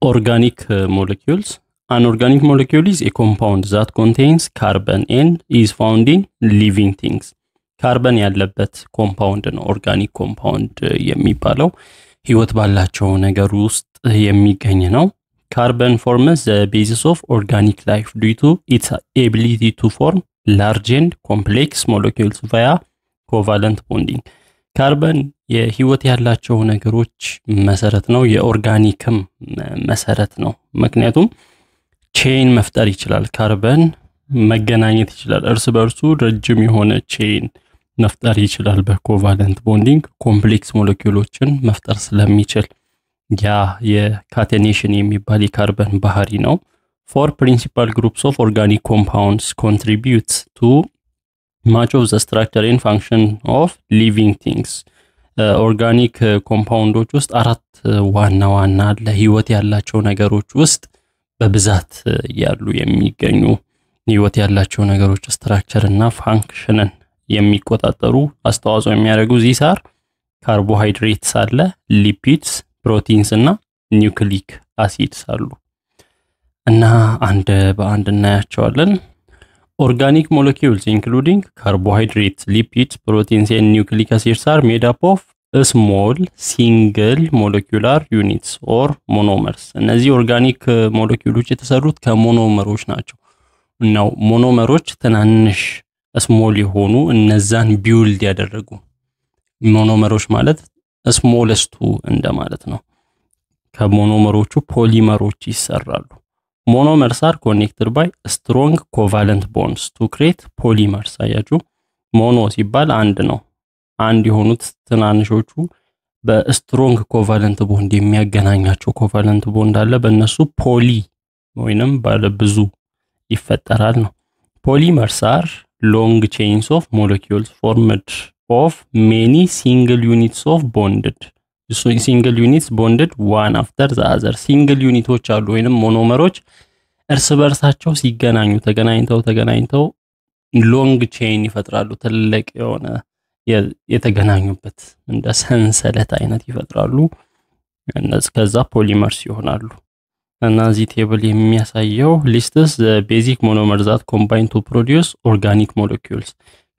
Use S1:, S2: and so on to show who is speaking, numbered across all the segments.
S1: Organic molecules. An organic molecule is a compound that contains carbon and is found in living things. ካርበን ያለበት ኮምፓውንድ ነው ኦርጋኒክ ኮምፓውንድ የሚባለው ህይወት ባላቸው ነገር ውስጥ የሚገኝ ነው። Carbon forms the basis of organic life due to its ability to form large and complex molecules via covalent bonding. ካርበን የህይወት ያላቸው ነገሮች መሰረት ነው የኦርጋኒክም መሰረት ነው ምክንያቱም ቼን መፍጠር ይችላል ካርበን መገናኘት ይችላል እርስ በርሱ ረጅም የሆነ ቼን መፍጠር ይችላል በኮቫለንት ቦንዲንግ ኮምፕሌክስ ሞለኪውሎችን መፍጠር ስለሚችል ያ የካቴኔሽን የሚባል የካርበን ባህሪ ነው four principal groups of organic compounds contribute to much of the structure and function of living things organic compounds ውስጥ አራት ዋና ዋና ለህይወት ያላቸው ነገሮች ውስጥ በብዛት ያሉ የሚገኙ ህይወት ያላቸው ነገሮች ስትራክቸር እና ፋንክሽንን የሚቆጣጠሩ አስተዋጽኦ የሚያደርጉ ዚሳር ካርቦሃይድሬትስ አለ ሊፒድስ ፕሮቲንስ እና ኒውክሊክ አሲድስ አሉ እና አንድ በአንድ እናያቸዋለን organic molecules including carbohydrates lipids proteins and nucleic acids are made up of small single molecular units or monomers እነዚህ ኦርጋኒክ ሞለኪውሎች የተሰሩት ከሞኖመሮች ናቸው ነው ሞኖመሮች ትናንሽ ስሞል የሆኑ እነዛን ቢውልድ ያደረጉ ሞኖመሮች ማለት ስሞለስቱ እንደማለት ነው ከሞኖመሮቹ ፖሊመሮች ይሰራሉ monomers are connected by strong covalent bonds to create polymers አያችሁ ሞኖ ሲባል አንድ ነው አንድ የሆኑት ትናንሾቹ በስትሮንግ ኮቫለንት ቦንድ የሚያገናኛቸው ኮቫለንት ቦንድ አለ በእነሱ ፖሊ ወይንም ባለ ብዙ ይፈጠራል ነው polymers are long chains of molecules formed of many single units of bonded so single units bonded one after the other single unitoች አሉ ወይንም ሞኖመሮች እርስ በርሳቸው ሲገናኙ ተገናኝተው ሎንግ ቼን ይፈጥራሉ ትልቅ የሆነ የተገናኙበት እንደ ሰንሰለት አይነት ይፈጥራሉ እነዚህ ከዛ ፖሊመርስ ይሆናሉ እና እዚህ ቴብል የሚያሳየው lists the basic monomers that combine to produce organic molecules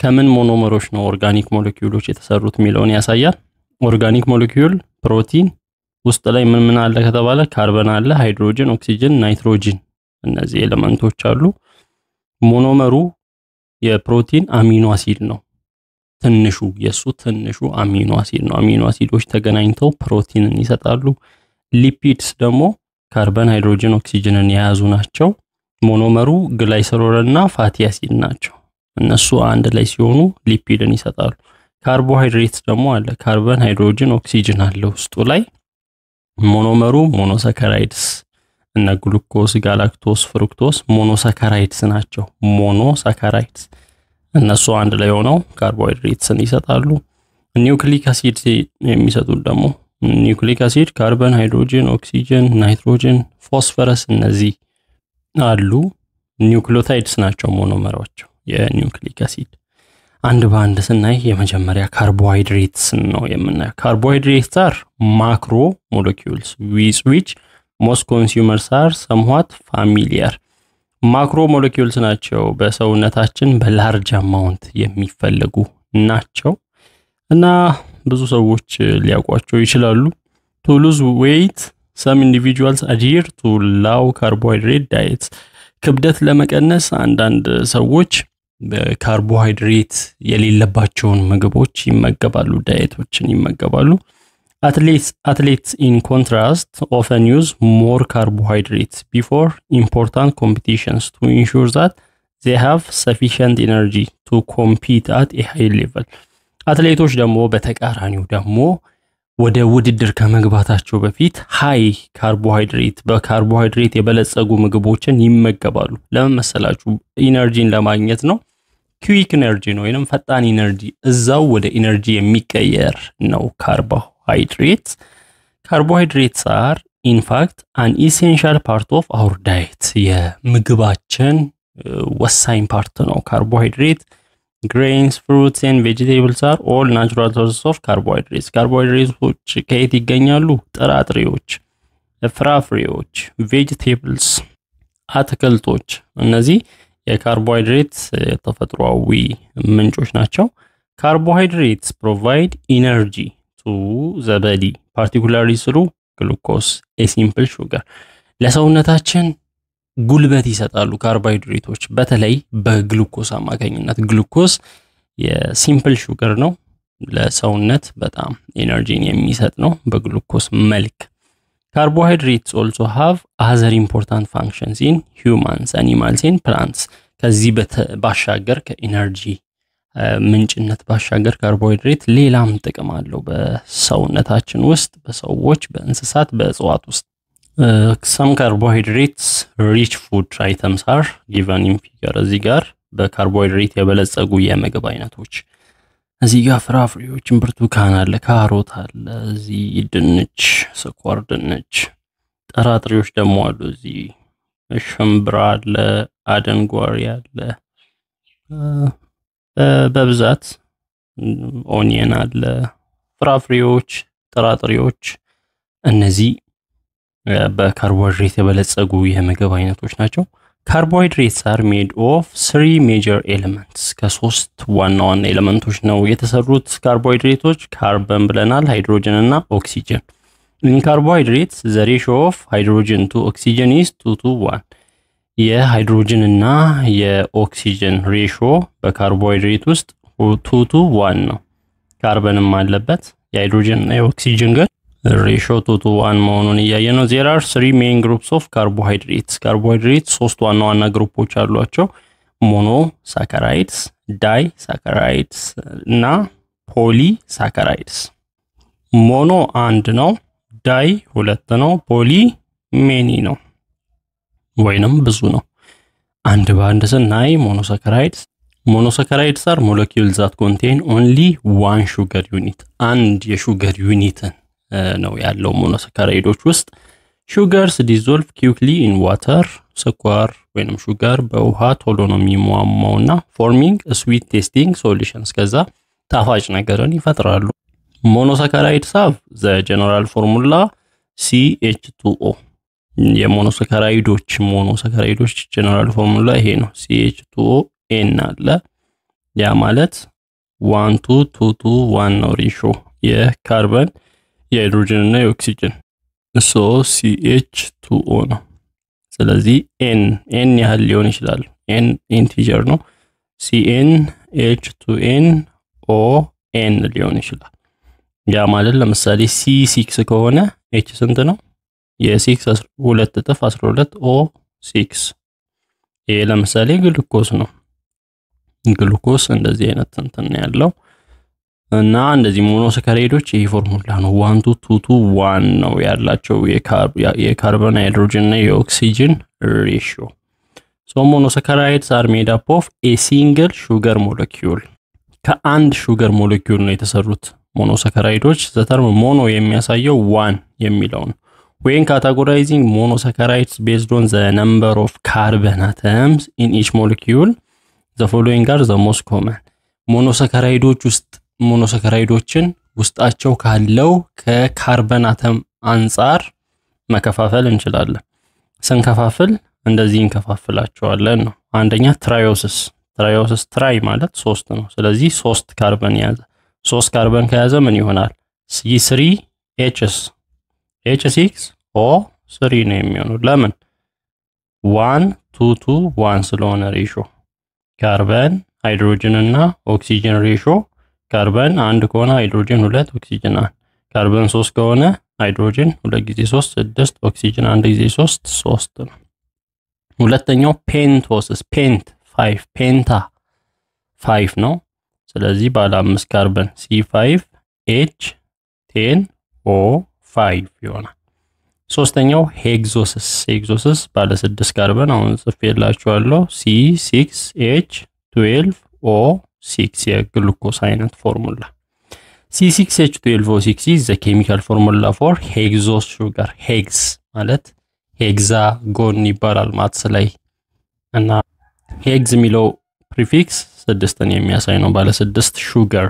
S1: ከምን ሞኖመሮች ነው ኦርጋኒክ ሞለኪውሎች የተሰሩት ሚለውን ያሳያል ኦርጋኒክ ሞለኪውል ፕሮቲን ውስጥ ላይ ምን አለ ከተባለ ካርበን አለ ሃይድሮጅን ኦክሲጅን ናይትሮጅን እነዚህ ኤሌመንቶች አሉ ሞኖመሩ የፕሮቲን አሚኖ አሲድ ነው ትንሹ አሚኖ አሲድ ነው አሚኖ አሲዶች ተገናኝተው ፕሮቲንን ይሰጣሉ ሊፒድስ ደግሞ ካርበን ሃይድሮጅን ኦክሲጅንን የያዙ ናቸው ሞኖመሩ ግላይሰሮልና ፋቲ አሲድ ናቸው እነሱ አንድ ላይ ሲሆኑ ሊፒድን ይሰጣሉ ካርቦሃይድሬትስ ደግሞ አለ ካርበን ሃይድሮጅን ኦክሲጅን አለ ውስጡ ላይ ሞኖመሩ ሞኖሳካራይድስ እና ግሉኮስ ጋላክቶስ ፍሩክቶስ ሞኖሳካራይድስ ናቸው ሞኖሳካራይድስ እነሱ አንድ ላይ ሆነው ካርቦሃይድሬትስን ይሰጣሉ ኒውክሊክ አሲድ የሚሰጡት ደግሞ ኒውክሊክ አሲድ ካርበን ሃይድሮጅን ኦክሲጅን ናይትሮጅን ፎስፈረስ እነዚህ አሉ ኒውክሊዮታይድስ ናቸው ሞኖመሮች የኒውክሊክ አሲድ አንድ ባንድ ስናይ የመጀመሪያ ካርቦሃይድሬትስ ነው የምናየው ካርቦሃይድሬትስ are macro molecules with which most consumers are somewhat familiar ማክሮ ሞለኪውልስ ናቸው በሰውነታችን በላርጅ አማውንት የሚፈልጉ ናቸው እና ብዙ ሰዎች ሊያውቋቸው ይችላሉ to lose weight some individuals adhere to low carbohydrate diets ክብደት ለመቀነስ አንዳንድ ሰዎች በካርቦሃይድሬት የሌለባቸውን ምግቦች ይመገባሉ ዳይቶችን ይመገባሉ athletes in contrast often use more carbohydrates before important competitions to ensure that they have sufficient energy to compete at a high level አትሌቶች ደግሞ በተቃራኒው ደግሞ ወደ ውድድር ከመግባታቸው በፊት ሃይ በካርቦሃይድሬት የበለጸጉ ምግቦችን ይመገባሉ ለምን መሰላችሁ ኢነርጂን ለማግኘት ነው quick energy ነው ወይንም ፈጣን ኢነርጂ እዛው ወደ ኢነርጂ የሚቀየር ነው carbohydrates are in fact an essential part of our diet የምግባችን ወሳኝ ፓርት ነው carbohydrate grains fruits and vegetables are all natural sources of carbohydrates carbohydrates ከየት ይገኛሉ ጥራጥሬዎች ፍራፍሬዎች ቬጂቴብልስ አትክልቶች እነዚህ የካርቦሃይድሬት ተፈጥሯዊ ምንጮች ናቸው carbohydrates provide energy to the body particularly through glucose a simple sugar ለሰውነታችን ጉልበት ይሰጣሉ ካርቦሃይድሬቶች በተለይ በግሉኮስ አማካኝነት ግሉኮስ የሲምፕል ሹገር ነው ለሰውነት በጣም ኤነርጂን የሚሰጥ ነው በግሉኮስ መልክ carbohydrates also have other important functions in humans animals and plants ከዚህ ባሻገር ከኤነርጂ ምንጭነት ባሻገር ካርቦሃይድሬት ሌላም ጥቅም አለው በሰውነታችን ውስጥ በሰዎች በእንስሳት በእጽዋት ውስጥ some carbohydrates rich food items are given in figure እዚህ ጋር በካርቦሃይድሬት የበለጸጉ የምግብ አይነቶች እዚህ ጋር ፍራፍሬዎች ብርቱካን አለ ካሮት አለ እዚህ ድንች ስኳር ድንች ጥራጥሬዎች ደግሞ አሉ እዚህ ሽምብራ አለ አደንጓሬ አለ በብዛት ኦኒየን አለ ፍራፍሬዎች ጥራጥሬዎች እነዚህ በካርቦሃይድሬት የበለጸጉ የምግብ አይነቶች ናቸው carbohydrates are made of three major elements ከሶስት ዋና ዋና ኤሌመንቶች ነው የተሰሩት ካርቦሃይድሬቶች ካርበን ብለናል ሃይድሮጅን እና ኦክሲጅን in carbohydrates the ratio of hydrogen to oxygen is 2 to 1 የሃይድሮጅን እና የኦክሲጅን ሬሽዮ በካርቦሃይድሬት ውስጥ 2 to 1 ነው ካርበንም አለበት የሃይድሮጅን እና የኦክሲጅን ጋር ratio 2 to 1 መሆኑን ያያየነው there are three main groups of carbohydrates ሶስት ዋና ዋና ግሩፖች አሏቸው monosaccharides disaccharides እና polysaccharides mono አንድ ነው ዳይ ሁለት ነው ፖሊ ሜኒ ነው ወይንም ብዙ ነው አንድ ባንድ ስናይ monosaccharides are molecules that contain only one sugar unit አንድ የሹገር ዩኒትን ነው ያለው monosaccharides ውስጥ sugars dissolve quickly in water ስኳር ወይንም ሹገር በውሃ ቶሎ ነው የሚሟሟውና forming a sweet tasting solutions ከዛ ጣፋጭ ነገርን ይፈጥራሉ monosaccharides have the general formula CH2O የሞኖሳካራይዶች general formula ይሄ ነው CH2O N አለ ያ ማለት 1 to 2 to 1 ነው ሬሽዮ የካርበን የሃይድሮጅን እና የኦክሲጅን so CH2O ነው ስለዚህ N ያህል ሊሆን ይችላል N ኢንቲጀር ነው CnH2nO N ሊሆን ይችላል ያ ማለት ለምሳሌ C6 ከሆነ H ስንት ነው የ6 2 እጥፍ 12 O6 ይሄ ለምሳሌ ግሉኮስ ነው ግሉኮስ እንደዚህ አይነት እንትን ያለው እና እንደዚህ ሞኖሳካራይዶች ይሄ ፎርሙላ ነው 1 to 2 to 1 ነው ያላቸው የካርቦን ሃይድሮጅን እና የኦክሲጅን ሬሽዮ so monosaccharides are made up of a single sugar molecule ከአንድ ሹገር ሞለኪውል ነው የተሰሩት monosaccharides the term mono የሚያሳየው 1 የሚለውን when categorizing monosaccharides based on the number of carbon atoms in each molecule the following are the most common monosaccharideዎችን ውስጣቸው ካለው ከካርበን አተም አንፃር መከፋፈል እንችላለን ስንከፋፍል እንደዚህ እንከፋፍላቸዋለን ነው አንደኛ ትራዮሲስ ትራይ ማለት 3 ነው ስለዚህ 3 ካርበን ያዘ 3 ካርበን ከያዘ ምን ይሆናል C3H H6O3 ነው የሚሆነው ለምን 1 2 to 1 ስለሆነ ሬሽዮ ካርበን ሃይድሮጅን እና ኦክሲጅን ሬሽዮ ካርበን 1 ከሆነ ሃይድሮጅን 2 ኦክሲጅን 1 ካርበን 3 ከሆነ ሃይድሮጅን 2 ጊዜ 3 6 ኦክሲጅን 1 ጊዜ 3 3 ነው ሁለተኛው ፔንቶሲስ 5 ነው ስለዚህ ባለ 5 ካርበን C5H10O5 ይሆናል ሶስተኛው ሄክሶሲስ ባለ 6 ካርበን አሁን ጽፌላችኋለሁ C6H12O6 የግሉኮስ አይነት ፎርሙላ C6H12O6 is the chemical formula for hexose sugar hex ማለት ሄክሳጎን ይባላል ማትስ ላይ እና ሄክስ የሚለው ፕሪፊክስ 6ን የሚያሳይ ነው ባለ 6 ሹገር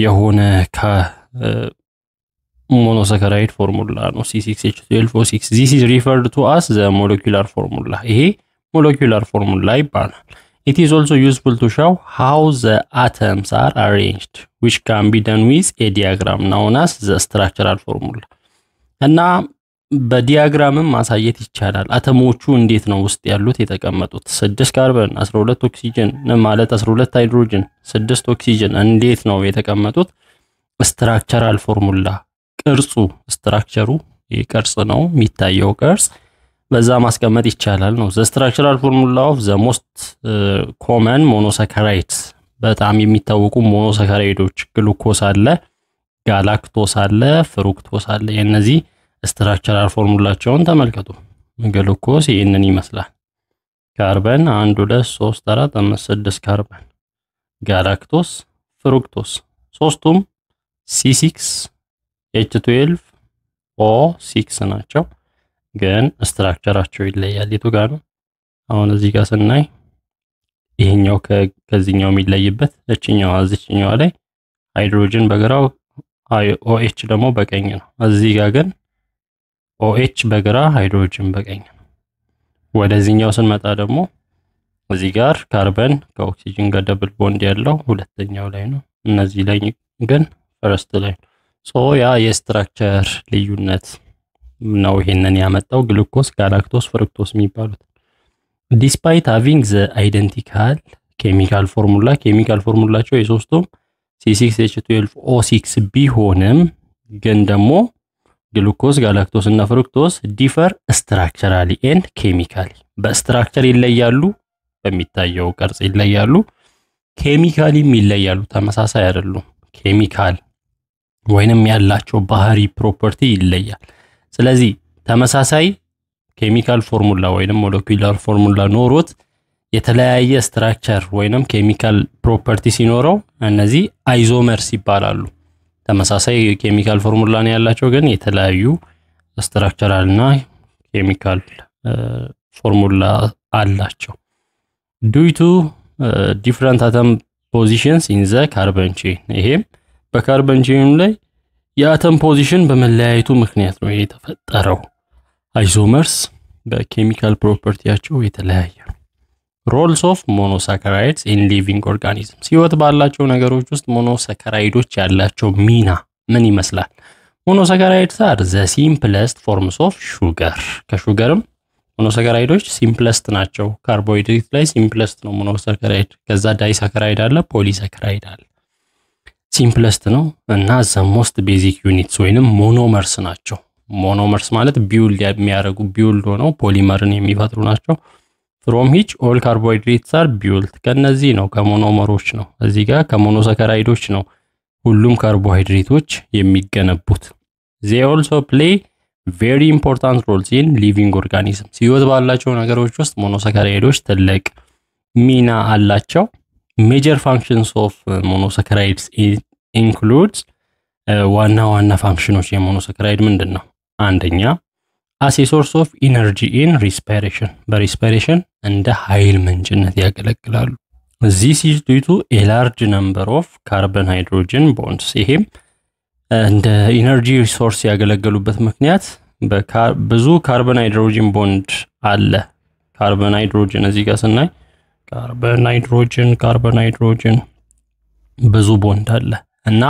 S1: የሆነ monosaccharide formula ነው C6H12O6 this is referred to as the molecular formula ይሄ molecular formula ይባላል it is also useful to show how the atoms are arranged which can be done with a diagram known as the structural formula እና በዲያግራምም ማሳየት ይቻላል አተሞቹ እንዴት ነው ውስጥ ያሉት የተቀመጡት 6 ካርበን 12 ኦክሲጅን ማለት 12 ሃይድሮጅን 6 ኦክሲጅን እንዴት ነው የተቀመጡት structural formula ቅርጹ ስትራክቸሩ ይቅርጽ ነው የሚታየው ቅርጽ በዛ ማስቀመጥ ይቻላል ነው the structural formula of the most common monosaccharides በጣም የሚታወቁ ሞኖሳካራይዶች ግሉኮስ አለ ጋላክቶስ አለ ፍሩክቶስ አለ የነዚህ structural formulaቸውን ተመልከቱ ግሉኮስ ይሄንን ይመስላል ካርበን 1 2 3 4 5 6 ካርበን ጋላክቶስ ፍሩክቶስ ሶስቱም C6H12O6 ናቸው ግን ስትራክቸራቸው ይለያል የቱ ጋር ነው አሁን እዚህ ጋር ስናይ ይሄኛው ከዚህኛው የሚለይበት እዚህኛው ላይ ሃይድሮጅን በግራው OH ደግሞ በቀኝ ነው እዚህ ጋር ግን OH በግራ ሃይድሮጅን በቀኝ ነው ወደዚህኛው ስንመጣ ደግሞ እዚህ ጋር ካርበን ከኦክሲጅን ጋር ደብል ቦንድ ያለው ሁለተኛው ላይ ነው እነዚህ ላይ ግን ፈርስት ላይ ሶ ያ የስትራክቸር ልዩነት ነው ይሄንን ያመጣው ግሉኮስ ጋላክቶስ ፍሩክቶስ የሚባሉት despite having the identical chemical formulaቸው የሶስቱም C6H12O6 ቢሆንም ግን ደግሞ ግሉኮስ ጋላክቶስ እና ፍሩክቶስ differ structurally and chemically በስትራክቸር ይለያሉ በሚታየው ቅርጽ ይለያሉ ኬሚካሊም ይለያሉ ተመሳሳይ አይደሉም ኬሚካል ወይንም ያላቸው ባህሪ ፕሮፐርቲ ይለያል ስለዚህ ተመሳሳይ ኬሚካል ፎርሙላ ወይንም ሞለኪውላር ፎርሙላ ኖሮት የተለያየ ስትራክቸር ወይንም ኬሚካል ፕሮፐርቲ ሲኖረው እነዚህ አይዞመርስ ይባላሉ ተመሳሳይ ኬሚካል ፎርሙላ ነው ያላቸው ግን የተለያዩ ስትራክቸራል እና ኬሚካል ፎርሙላ አላቸው due to different atom positions in the carbon chain ይሄም በካርበን ቼን ላይ የአተም ፖዚሽን በመለያየቱ ምክንያት ነው የተፈጠረው አይዞመርስ በኬሚካል ፕሮፐርቲያቸው የተለያየ roles of monosaccharides in living organisms ህይወት ባላቸው ነገሮች ውስጥ ሞኖሳካራይዶች ያላቸው ሚና ምን ይመስላል monosaccharides are the simplest forms of sugar ከሹገርም ሞኖሳካራይዶች ሲምፕለስት ናቸው ካርቦሃይድሬት ላይ ሲምፕለስት ነው ሞኖሳካራይድ ከዛ ዳይሳካራይድ አለ ፖሊሳካራይድ አለ ሲምፕለስት ነው እና the most basic units ወይንም ሞኖመርስ ናቸው ሞኖመርስ ማለት ቢውልድ የሚያደርጉ ቢውልድ ሆነው ፖሊመርን የሚፈጥሩ ናቸው from which all carbohydrates are built ከነዚህ ነው ከሞኖመሮች ነው እዚህ ጋር ከሞኖሳካራይዶች ነው ሁሉም ካርቦሃይድሬቶች የሚገነቡት they also play very important roles in living organisms ህይወት ባላቸው ነገሮች ውስጥ ሞኖሳካራይዶች ትልቅ ሚና አላቸው major functions of monosaccharides includes ዋና ፋንክሽኖች የሞኖሳካራይድ ምንድነው አንደኛ as a source of energy in respiration በrespiration እንደ ኃይል ምንጭነት ያገለግላሉ this is due to a large number of carbon hydrogen bonds ይሄም እንደ ኢነርጂ ሪሶርስ ያገለግሉበት ምክንያት ብዙ ካርበን ሃይድሮጅን ቦንድ አለ ካርበን ሃይድሮጅን እዚህ ጋር ስናይ ካርበን ሃይድሮጅን ብዙ ቦንድ አለ እና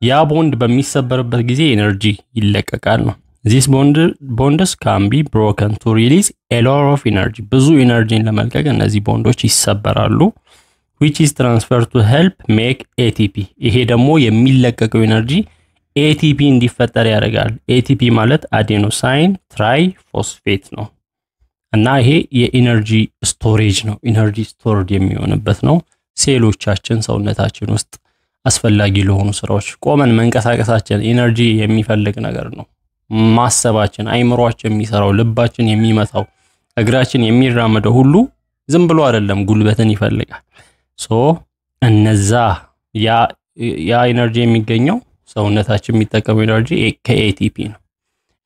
S1: ያ ቦንድ በሚሰበርበት ጊዜ ኤነርጂ ይለቀቃል ነው this bonds can be broken to release a lot of energy ብዙ ኤነርጂን ለመልቀቅ እነዚህ ቦንዶች ይሰበራሉ which is transferred to help make ATP ይሄ ደግሞ የሚለቀቀው ኤነርጂ ATP እንዲፈጠር ያደርጋል ATP ማለት አዴኖሳይን ትራይፎስፌት ነው እና ይሄ የኤነርጂ ስቶሬጅ ነው ኤነርጂ ስቶርድ የሚሆንበት ነው ሴሎቻችን ሰውነታችን ውስጥ አስፈላጊ ለሆኑ ስራዎች ቆመን መንቀሳቀሳችን ኤነርጂ የሚፈልግ ነገር ነው ማሰባችን አይምሮአችን የሚሰራው ልባችን የሚመታው እግራችን የሚራመደው ሁሉ ዝም ብሎ አይደለም ጉልበትን ይፈልጋል ሶ እነዛ ያ ኤነርጂ የሚገኘው ሰውነታችን የሚጠቀመው ኤነርጂ ከኤቲፒ ነው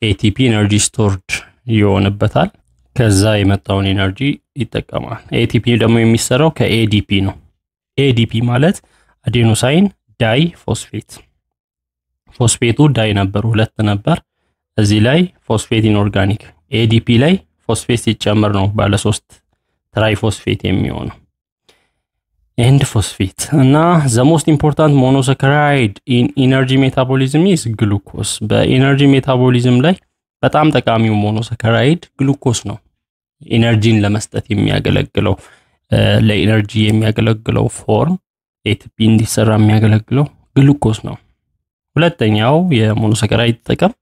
S1: ኤቲፒ ኤነርጂ ስቶርድ ይሆንበታል ከዛ የመጣውን ኤነርጂ ይጠቀማል ኤቲፒ ደግሞ የሚሰራው ከኤዲፒ ነው ኤዲፒ ማለት አዴኖሳይን ዳይፎስፌት ፎስፌቱ ዳይ ነበር 2 ነበር። እዚህ ላይ ፎስፌት ኢንኦርጋኒክ ADP ላይ ፎስፌት ሲጨመር ነው ባለ 3 ትራይፎስፌት የሚሆነው ኤንድ ፎስፌት እና the most important monosaccharide in energy metabolism is glucose በኤነርጂ ሜታቦሊዝም ላይ በጣም ጠቃሚው ሞኖሳካራይድ ግሉኮስ ነው ኤነርጂን ለመስጠት የሚያገለግለው ለኤነርጂ የሚያገለግለው ፎርም ATP እንዲሰራ የሚያገለግለው ግሉኮስ ነው ሁለተኛው የሞኖሳካራይድ ጥቅም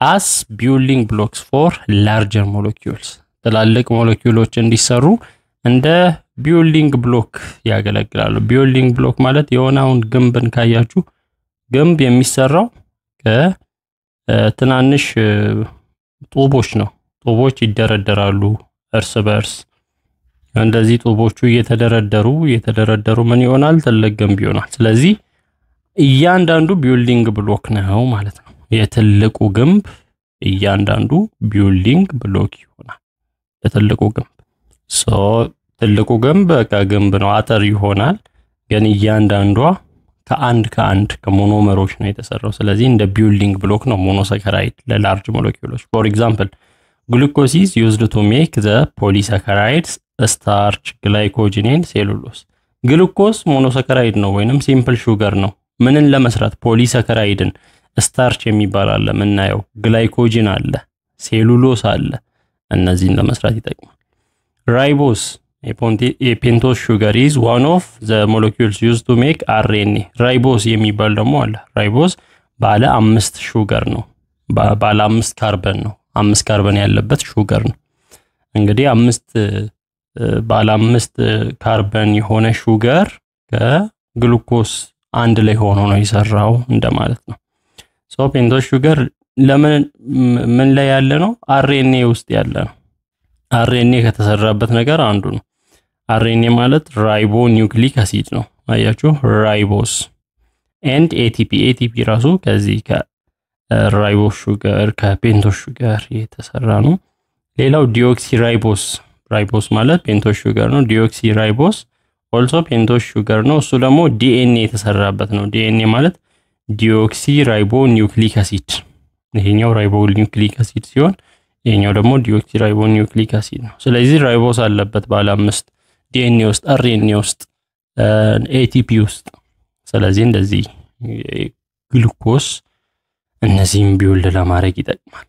S1: as building blocks for larger molecules ትላልቅ ሞለኪውሎች እንዲሰሩ እንደ ቢልዲንግ ብሎክ ያገለግላሉ ቢልዲንግ ብሎክ ማለት የሆነውን ግንብን ካያችሁ ግንብ የሚሰራው ከትናንሽ ጡቦች ነው ጡቦች ይደረደራሉ እርስ በርስ እንደዚህ ጡቦቹ እየተደረደሩ ምን ይሆናል ትልቅ ግንብ ይሆናል ስለዚህ እያንዳንዱ ቢልዲንግ ብሎክ ነው ማለት ነው የትልቁ ግንብ እያንዳንዱ ቢልዲንግ ብሎክ ይሆናል ለትልቁ ግንብ ትልቁ ግንብ ከግንብ ነው አተር ይሆናል ግን እያንዳንዷ ከአንድ ከሞኖመሮች ነው የተሰራው ስለዚህ እንደ ቢልዲንግ ብሎክ ነው ሞኖሳካራይድ ለላርጅ ሞለኪውሎች for example glucose is used to make the polysaccharides starch glycogen and cellulose ግሉኮስ ሞኖሳካራይድ ነው ወይንም ሲምፕል ሹገር ነው ምንን ለመስራት ፖሊሳካራይድን ስታርች የሚባል አለ ምናየው ግላይኮጂን አለ ሴሉሎስ አለ እነዚህን ለመስራት ይጠቅማል ራይቦስ a pentose sugar is one of the molecules used to make RNA ራይቦስ የሚባል ደግሞ አለ ራይቦስ ባለ 5 ሹገር ነው ባለ 5 ካርበን ነው 5 ካርበን ያለበት ሹገር ነው እንግዲህ 5 ባለ 5 ካርበን የሆነ ሹገር ከግሉኮስ አንድ ላይ ሆኖ ነው ይሰራው እንደማለት ነው ሶ pentose sugar ለምን ምን ላይ ያለ ነው RNA ውስጥ ያለ ነው RNA ከተሰራበት ነገር አንዱ ነው RNA ማለት ራይቦ ኒውክሊክ አሲድ ነው አያችሁ ራይቦስ and ATP ራሱ ከዚህ ከራይቦ ሹገር ከፔንቶስ ሹገር የተሰራ ነው ሌላው ዲኦክሲራይቦስ ራይቦስ ማለት ፔንቶስ ሹገር ነው ዲኦክሲራይቦስ also ፔንቶስ ሹገር ነው እሱ ደግሞ DNA የተሰራበት ነው DNA ማለት ዲኦክሲራይቦ ኒውክሊክ አሲድ ይሄኛው ራይቦ ኒውክሊክ አሲድ ሲሆን ይሄኛው ደግሞ ዲኦክሲራይቦ ኒውክሊክ አሲድ ነው ስለዚህ ራይቦስ አለበት ባለ 5 DNA ውስጥ RNA ውስጥ ATP ውስጥ ስለዚህ እንደዚህ ግሉኮስ እነዚህን ቢውልድ ለማድረግ ይጠቅማል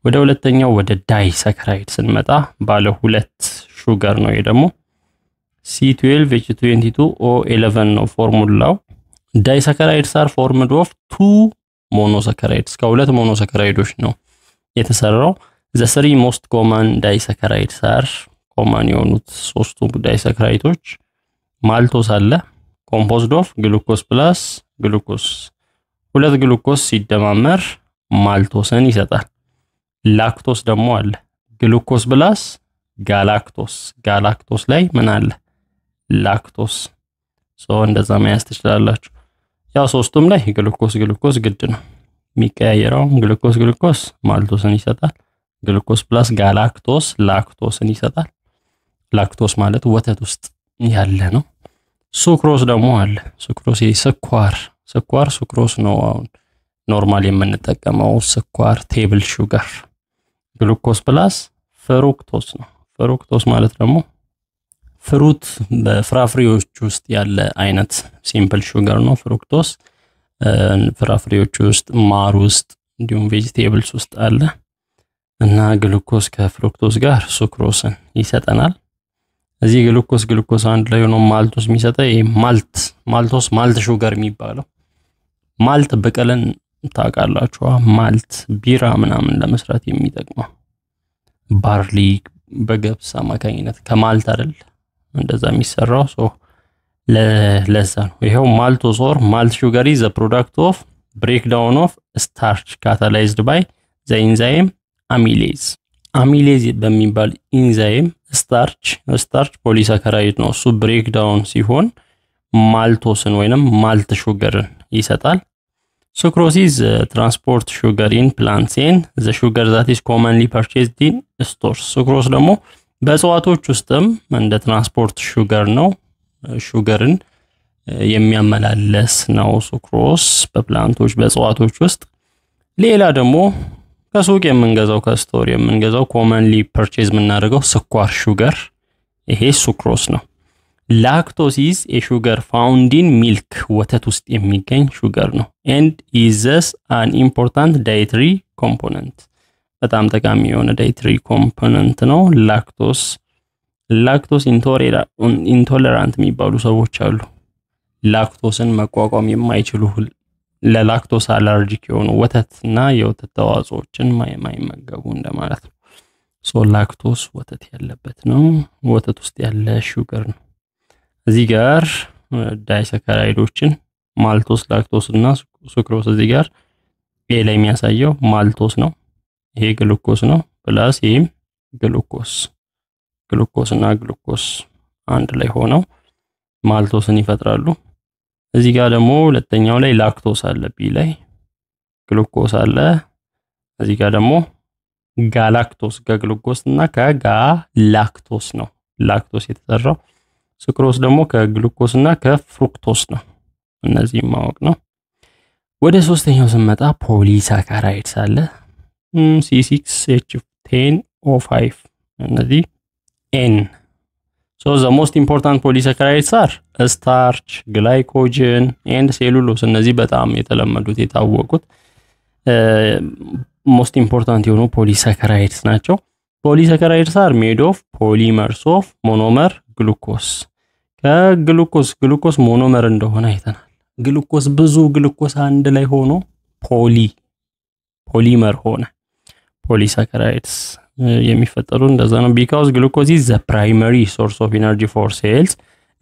S1: ወደ ሁለተኛው ወደ ዳይሳካራይድ ስንመጣ ባለ 2 ሹገር ነው ይሄ ደግሞ C12H22O11 ነው ፎርሙላው ዳይሳካራይድስ are formed of 2 monosaccharides ከሁለት ሞኖሳካራይዶች ነው የተሰራው the three most common disaccharides are common የሆኑት ሶስቱ ዳይሳካራይዶች ማልቶስ አለ composed of glucose plus glucose ሁለት ግሉኮስ ሲደማመር ማልቶስን ይሰጣል ላክቶስ ደግሞ አለ ግሉኮስ ፕላስ ጋላክቶስ ላይ ምን አለ ላክቶስ እንደዛ ማያስ ትችላላችሁ ያው ሶስቱም ላይ ግሉኮስ ግድ ነው የሚቀያየረው ግሉኮስ ማልቶስን ይሰጣል ግሉኮስ ፕላስ ጋላክቶስ ላክቶስን ይሰጣል ላክቶስ ማለት ወተት ውስጥ ያለ ነው ሱክሮስ ደግሞ አለ ሱክሮስ ስኳር ሱክሮስ ነው አሁን ኖርማል የምንጠቀመው ስኳር ቴብል ሹገር ግሉኮስ ፕላስ ፍሩክቶስ ነው ፍሩክቶስ ማለት ደግሞ ፍሩት በፍራፍሬዎች ውስጥ ያለ አይነት ሲምፕል ሹገር ነው ፍሩክቶስ ፍራፍሬዎች ውስጥ ማር ውስጥ እንዲሁም ቬጂቴብልስ ውስጥ አለ እና ግሉኮስ ከፍሩክቶስ ጋር ሱክሮስን ይሰጠናል እዚህ ግሉኮስ አንድ ላይ ሆኖ ማልቶስ የሚሰጠው ይሄ ማልት ሹገር የሚባለው ማልት በቀለን ታውቃላችሁ ማልት ቢራ ምናምን ለመስራት የሚጠቅመው ባርሊ በገብስ አማካኝነት ከማልት አይደል እንደዛ የሚሰራው ለዛ ነው ይሄው ማልቶስ or malt sugar is a product of breakdown of starch catalyzed by the enzyme amylase በሚባል ኢንዛይም ስታርች ፖሊሳካራይድ ነው እሱ ብሬክዳውን ሲሆን ማልቶስን ወይንም ማልት ሹገርን ይሰጣል sucrose is transport sugar in plants and the sugar that is commonly purchased in stores sucrose ደግሞ በእጽዋቶች ውስጥም እንደ ትራንስፖርት ሹገር ነው ሹገርን የሚያመላለስ ነው ሱክሮስ በፕላንቶች በእጽዋቶች ውስጥ። ሌላ ደግሞ ከሱቅ የምንገዛው ከስቶር የምንገዛው ኮመንሊ ፐርቼዝ የምናደርገው ስኳር ሹገር ይሄ ሱክሮስ ነው። ላክቶስ is a sugar found in milk ወተት ውስጥ የሚገኝ ሹገር ነው and is thus an important dietary component በጣም ጠቃሚ የሆነ dietary component ነው ላክቶስ ኢንቶለራንት የሚባሉ ሰዎች አሉ ላክቶስን መቋቋም የማይችሉ ለላክቶስ አለርጂክ የሆኑ ወተትና የወተት ተዋጽኦችን የማይመገቡ እንደማለት ነው ሶ ላክቶስ ወተት ያለበት ነው ወተት ውስጥ ያለ ሹገር ነው እዚህ ጋር ዳይሰከራይዶችን ማልቶስ ላክቶስ እና ሱክሮስ እዚህ ጋር ኤ ላይ የሚያሳየው ማልቶስ ነው ይሄ ግሉኮስ ነው ፕላስ ይሄም ግሉኮስ እና ግሉኮስ አንድ ላይ ሆነው ማልቶስን ይፈጥራሉ እዚህ ጋር ደግሞ ሁለተኛው ላይ ላክቶስ አለ ቢ ላይ ግሉኮስ አለ እዚህ ጋር ደግሞ ጋላክቶስ ከግሉኮስ እና ከጋላክቶስ ነው ላክቶስ የተሰራው ሱክሮስ ደግሞ ከግሉኮስ እና ከፍሩክቶስ ነው እነዚህ ማወቅ ነው ወደ ሶስተኛው ስንመጣ ፖሊሳካራይድስ አለ C6H10O5 እነዚህ N so the most important polysaccharides are starch glycogen and cellulose እነዚህ በጣም የተለመዱት የታወቁት most important የሆኑ polysaccharides ናቸው polysaccharides are made of polymers of monomer glucose ከግሉኮስ ሞኖመር እንደሆነ አይተናል ግሉኮስ ብዙ ግሉኮስ አንድ ላይ ሆኖ ፖሊመር ሆነ polysaccharides የሚፈጠሩ እንደዛ ነው because glucose is the primary source of energy for cells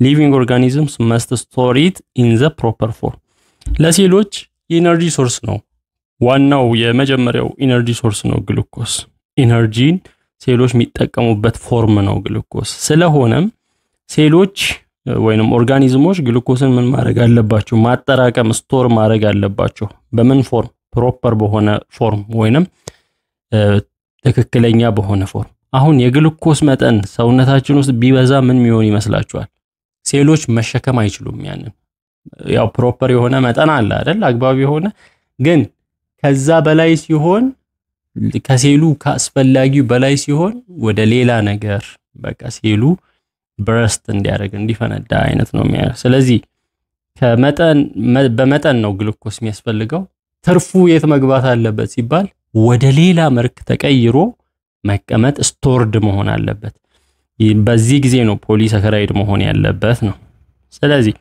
S1: living organisms must store it in the proper form ለሴሎች የኤነርጂ ሶርስ ነው ዋናው የመጀመሪያው ኤነርጂ ሶርስ ነው ግሉኮስ ኤነርጂን ሴሎች የሚጠቀሙበት ፎርም ነው ግሉኮስ ስለሆነም ሴሎች ወይንም ኦርጋኒዝሞች ግሉኮስን ምን ማድረግ አለባቸው ማጠራቀም ስቶር ማድረግ አለባቸው በምን ፎርም ፕሮፐር በሆነ ፎርም ወይንም ትክክለኛ በሆነ ፎርም አሁን የግሉኮስ መጠን ሰውነታችን ውስጥ ቢበዛ ምን የሚሆን ይመስላችኋል ሴሎች መሸከም አይችሉም ያንን ያው ፕሮፐር የሆነ መጠን አለ አይደል አግባብ የሆነ ግን ከዛ በላይ ሲሆን ከሴሉ ካስፈላጊው በላይ ሲሆን ወደ ሌላ ነገር በቃ ሴሉ ብረስት እንዲያደርግ እንዲፈነዳ አይነት ነው የሚያደርግ ስለዚህ በመጠን ነው ግሉኮስ የሚያስፈልገው ትርፉ የት መግባት አለበት ሲባል ወደ ሌላ መልክ ተቀይሮ መቀመጥ ስቶርድ መሆን አለበት በዚህ ጊዜ ነው ፖሊሳካራይድ መሆን ያለበት ነው ስለዚህ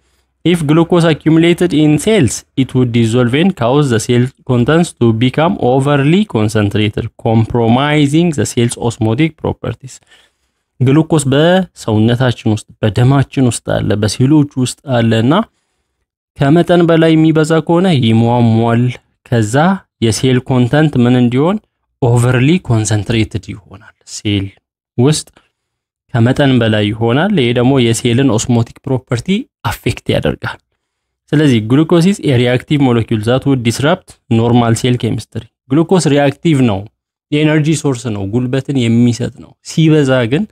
S1: if glucose accumulated in cells it would dissolve and cause the cell contents to become overly concentrated compromising the cell's osmotic properties ግሉኮስ በሰውነታችን ውስጥ በደማችን ውስጥ አለ በሴሎች ውስጥ አለና ከመጠን በላይ የሚበዛ ከሆነ ይሟሟል ከዛ የሴል ኮንተንት ምን እንዲሆን ኦቨርሊ ኮንሰንትሬትድ ይሆናል ሴል ውስጥ ከመጠን በላይ ይሆናል ይሄ ደግሞ የሴልን ኦስሞቲክ ፕሮፐርቲ አፌክት ያደርጋል ስለዚህ ግሉኮስ is a reactive molecule that would disrupt normal cell chemistry ግሉኮስ ሪአክቲቭ ነው የኤነርጂ ሶርስ ነው ጉልበትን የሚሰጥ ነው ሲበዛ ግን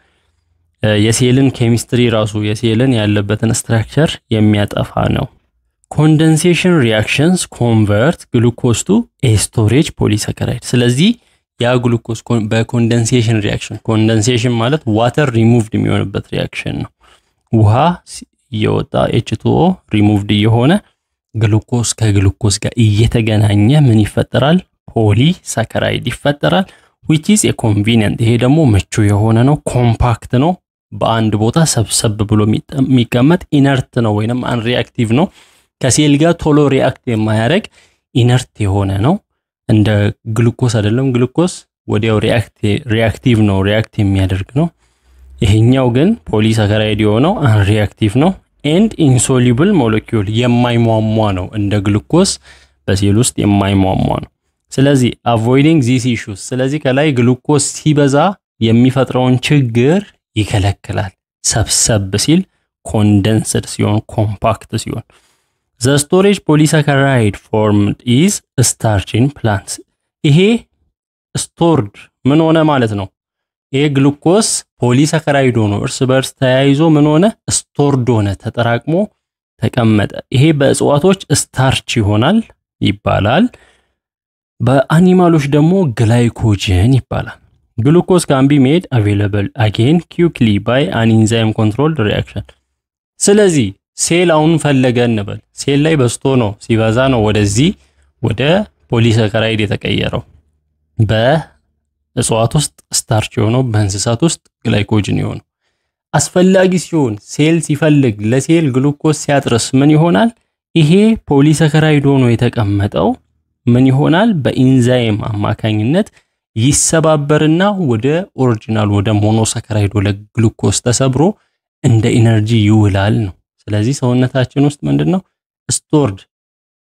S1: የሴልን ኬሚስትሪ ራሱ የሴልን ያለበትን ስትራክቸር የሚያጠፋ ነው condensation reactions convert glucose to a storage polysaccharide ስለዚህ ያ ግሉኮስ በኮንደንሴሽን ሪአክሽን ኮንደንሴሽን ማለት ዋተር ሪሙቭድ የሚሆንበት ሪአክሽን ነው ውሃ የወጣ H2O ሪሙቭድ የሆነ ግሉኮስ ከግሉኮስ ጋር እየተገናኘ ምን ይፈጠራል polysaccharide ይፈጠራል which is a convenient ይሄ ደግሞ ምቹ የሆነ ነው ኮምፓክት ነው በአንድ ቦታ ሰብሰብ ብሎ የሚቀመጥ ኢነርት ነው ወይንም አንሪአክቲቭ ነው ከሴል ጋር ቶሎ ሪአክት የማያደርግ ኢነርት የሆነ ነው እንደ ግሉኮስ አይደለም ግሉኮስ ወዲያው ሪአክቲቭ ነው ሪአክት የሚያደርግ ነው ይሄኛው ግን ፖሊሳካራይድ የሆነው አንሪአክቲቭ ነው and insoluble molecule የማይሟሟ ነው እንደ ግሉኮስ በሴል ውስጥ የማይሟሟ ነው ስለዚህ avoiding these issues ስለዚህ ከላይ ግሉኮስ ሲበዛ የሚፈጥረውን ችግር ይከለክላል ሰብሰብ ሲል condensed ሲሆን ኮምፓክት ሲሆን the storage polysaccharide formed is starch in plants ይሄ stored ምን ሆነ ማለት ነው ይሄ ግሉኮስ ፖሊሳካራይድ ሆኖ እርስ በርስ ተያይዞ ምን ሆነ ስቶርድ ሆነ ተጠራቅሞ ተቀመጠ። ይሄ በእጽዋቶች ስታርች ይሆናል ይባላል። በአኒማሎች ደግሞ ግላይኮጅን ይባላል። ግሉኮዝ can be made available again quickly by an enzyme controlled reaction። ስለዚህ ሴል አሁን ፈለገ እንበል ሴል ላይ በስቶ ነው ሲበዛ ነው ወደዚህ ወደ ፖሊሳካራይድ የተቀየረው። በእጽዋት ውስጥ ስታርች የሆነው በእንስሳት ውስጥ ግላይኮጅን የሆነው አስፈላጊ ሲሆን ሴል ሲፈልግ ለሴል ግሉኮዝ ሲያጥርስ ምን ይሆናል? ይሄ ፖሊሳካራይድ ሆኖ የተቀመጠው ምን ይሆናል? በኢንዛይም አማካኝነት ይሰባበርና ወደ ኦሪጂናል ወደ ሞኖሳካራይድ ወደ ግሉኮዝ ተሰብሮ እንደ ኢነርጂ ይውላል ነው። ስለዚህ ሰውነታችን ውስጥ ምንድነው ስቶርድ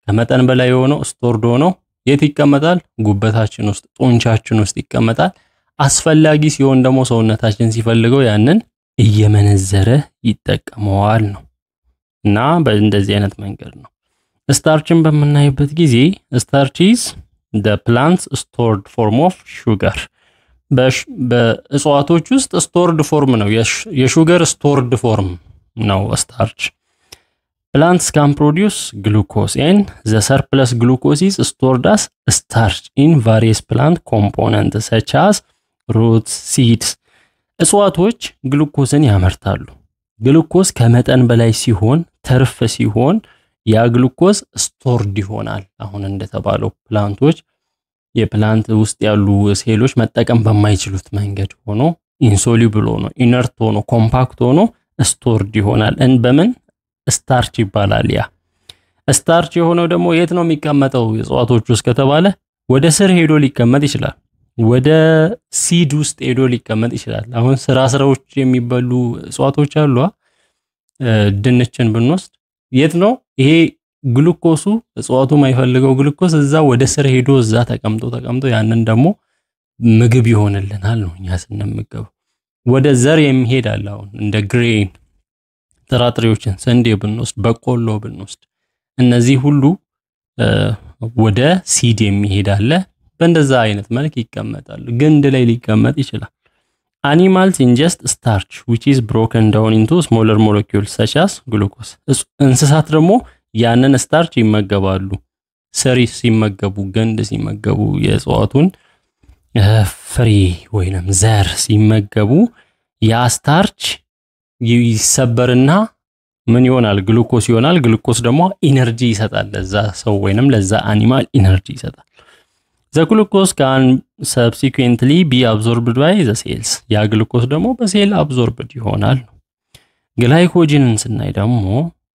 S1: ከመጠን በላይ የሆነው ስቶርድ ሆኖ የት ይቀመጣል? ጉበታችን ውስጥ ጡንቻችን ውስጥ ይቀመጣል። አስፈላጊ ሲሆን ደግሞ ሰውነታችን ሲፈልገው ያንን እየመነዘረ ይጠቀመዋል ነው። እና በእንደዚህ አይነት መንገድ ነው ስታርችን በመናይበት ጊዜ ስታርች is the plant's stored form of sugar። በእጽዋቶች ውስጥ stored form ነው የሹገር stored form ነው ስታርች። Plants can produce glucose and the surplus glucose is stored as starch in various plant components such as roots, seeds። እጽዋቶች ግሉኮዝን ያመርታሉ። ግሉኮዝ ከመጠን በላይ ሲሆን ተርፍ ሲሆን ያ ግሉኮዝ ስቶርድ ይሆናል። አሁን እንደተባለው ፕላንቶች የፕላንት ውስጥ ያሉ ሴሎች መጠቀም በማይችሉት መንገድ ሆኖ ኢንሶሉብል ሆኖ ኢነርት ሆኖ ኮምፓክት ሆኖ ስቶርድ ይሆናል። በምን ስታርች ይባላል። ያ ስታርች የሆነው ደግሞ የት ነው የሚቀመጠው? እጽዋቶች ውስጥ ከተባለ ወደ ስር ሄዶ ሊቀመጥ ይችላል። ወደ ሲድ ውስጥ ሄዶ ሊቀመጥ ይችላል። አሁን ስራዎች የሚበሉ እጽዋቶች አሉ። ድንችን ብንወስድ የት ነው ይሄ ግሉኮሱ እጽዋቱ የማይፈልገው ግሉኮስ እዛ ወደ ስር ሄዶ እዛ ተቀምጦ ያንን ደግሞ ምግብ ይሆንልናል ነው እኛ ስንመገበው። ወደ ዘር የሚሄድ አለ። አሁን እንደ ግሬን ጥራጥሬዎችን ስንዴ ብንወስድ በቆሎ ብንወስድ እነዚህ ሁሉ ወደ ሲድ የሚሄድ አለ። በእንደዛ አይነት መልክ ይቀመጣሉ። ግንድ ላይ ሊቀመጥ ይችላል። Animals ingest starch which is broken down into smaller molecules such as glucose። እንስሳት ደግሞ ያንን ስታርች ይመገባሉ። ሰሪ ሲመገቡ ገንድ ሲመገቡ የእጽዋቱን ፍሬ ወይንም ዘር ሲመገቡ ያ ስታርች ይሰበርና ምን ይሆናል? ግሉኮስ ይሆናል። ግሉኮስ ደግሞ ኢነርጂ ይሰጣል ለዛ ሰው ወይንም ለዛ አኒማል ኢነርጂ ይሰጣል። The glucose can subsequently be absorbed by the cells። ያ ግሉኮስ ደግሞ በሴል አብዞርብድ ይሆናል። ግላይኮጅንን ስናይ ደግሞ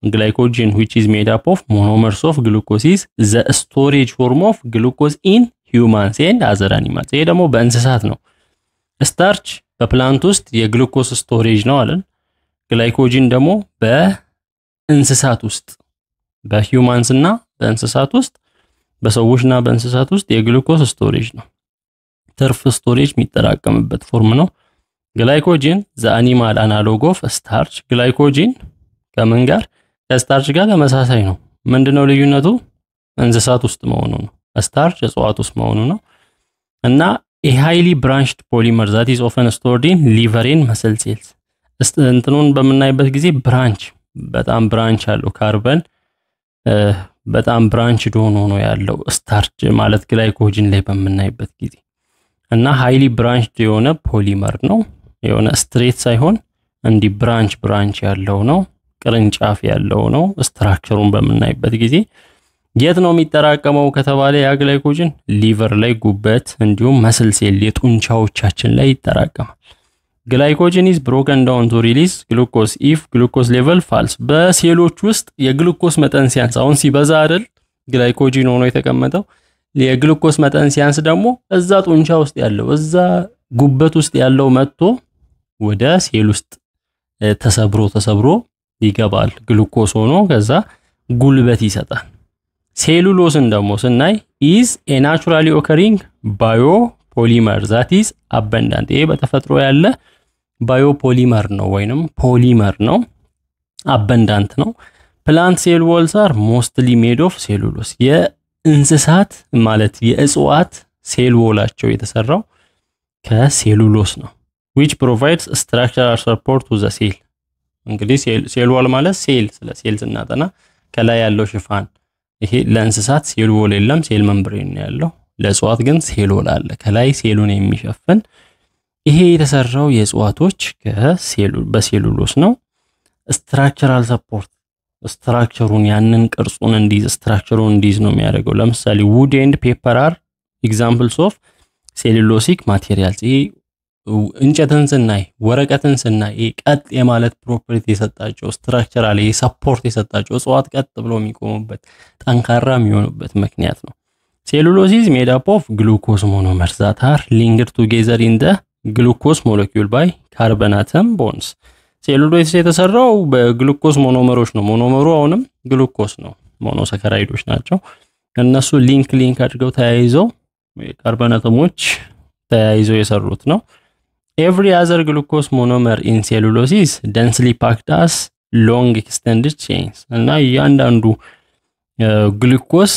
S1: glycogen which is made up of monomers of glucose is the storage form of glucose in humans and other animals። ይሄ ደግሞ በእንስሳት ነው። ስታርች በፕላንት ውስጥ የግሉኮስ ስቶሬጅ ነው አለን። ግላይኮጅን ደግሞ በእንስሳት ውስጥ በሂውማንስ እና በእንስሳት ውስጥ በሰዎችና በእንስሳት ውስጥ የግሉኮስ ስቶሬጅ ነው። ተርፍ ስቶሬጅ የሚጠራቀምበት ፎርም ነው። ግላይኮጅን the animal analog of starch። ግላይኮጅን ከምን ጋር? ከስታርች ጋር ተመሳሳይ ነው። ምንድነው ልዩነቱ? እንስሳት ውስጥ መሆኑ ነው። ስታርች እጽዋት ውስጥ መሆኑ ነው። እና a highly branched polymer that is often stored in liver and muscle cells። እንትኑን በመናይበት ጊዜ ብራንች በጣም ብራንች አለው። ካርበን በጣም ብራንች ሆኖ ነው ያለው ስታርች ማለት ግላይኮጅን ላይ በመናይበት ጊዜ እና ሃይሊ ብራንችድ የሆነ ፖሊመር ነው። የሆነ ስትሬት ሳይሆን እንዲ ብራንች ያለው ነው። ቅርንጫፍ ያለው ነው። ስትራክቸሩን በመናይበት ጊዜ የት ነው የሚጠራቀመው ከተባለ ያ ግላይኮጅን ሊቨር ላይ፣ ጉበት እንዲሁም መስል ሴል የጡንቻዎቻችን ላይ ይጠራቀማል። ግላይኮጅን is broken down to release glucose if glucose level falls። በሴሎች ውስጥ የግሉኮስ መጠን ሲያንስ አሁን ሲበዛ አይደል ግላይኮጅን ሆኖ የተቀመጠው። የግሉኮስ መጠን ሲያንስ ደግሞ እዛ ጡንቻ ውስጥ ያለው እዛ ጉበት ውስጥ ያለው መጥቶ ወደ ሴል ውስጥ ተሰብሮ ይገባል ግሉኮስ ሆኖ ከዛ ጉልበት ይሰጣል። ሴሉሎስን ደግሞ ስናይ is a naturally occurring biopolymer that is abundant። ይሄ በተፈጥሮ ያለ ባዮፖሊመር ነው ወይንም ፖሊመር ነው። abundant ነው። plant cell walls are mostly made of cellulose። የእንስሳት ማለት የእጽዋት ሴል ዎላቸው የተሰራው ከሴሉሎስ ነው። which provides structural support to the cell። እንግዲህ ሴል ዋል ማለት ሴል ስለ ሴል ስናጠና ከላይ ያለው ሽፋን ይሄ ለእንስሳት ሴል ዋል የለም ሴል መምብሬን ነው ያለው ለእጽዋት ግን ሴል ዋል አለ ከላይ ሴሉን የሚሸፍን ይሄ የተሰራው የእጽዋቶች በሴሉሎስ ነው ስትራክቸራል ሰፖርት ስትራክቸሩን ያንን ቅርጹን እንዲይዝ ስትራክቸሩን እንዲይዝ ነው የሚያደርገው ለምሳሌ wood and paper are examples of cellulosic materials ይሄ እንጨትን ስናይ ወረቀትን ስናይ ይሄ ቀጥ የማለት ፕሮፐርቲ የሰጣቸው ስትራክቸራል ይሄ ሰፖርት የሰጣቸው እጽዋት ቀጥ ብሎ የሚቆሙበት ጠንካራ የሚሆኑበት ምክንያት ነው cellulose is made up of glucose monomers that are linked together in the glucose molecule by carbon atom bonds ሴሉሎስ የተሰራው በግሉኮስ ሞኖመሮች ነው ሞኖመሩ አሁንም ግሉኮስ ነው ሞኖሳካራይዶች ናቸው እነሱ ሊንክ አድርገው ተያይዘው ካርበን አተሞች ተያይዘው የሰሩት ነው every other glucose monomer in cellulose is densely packed as long extended chains እና እያንዳንዱ ግሉኮስ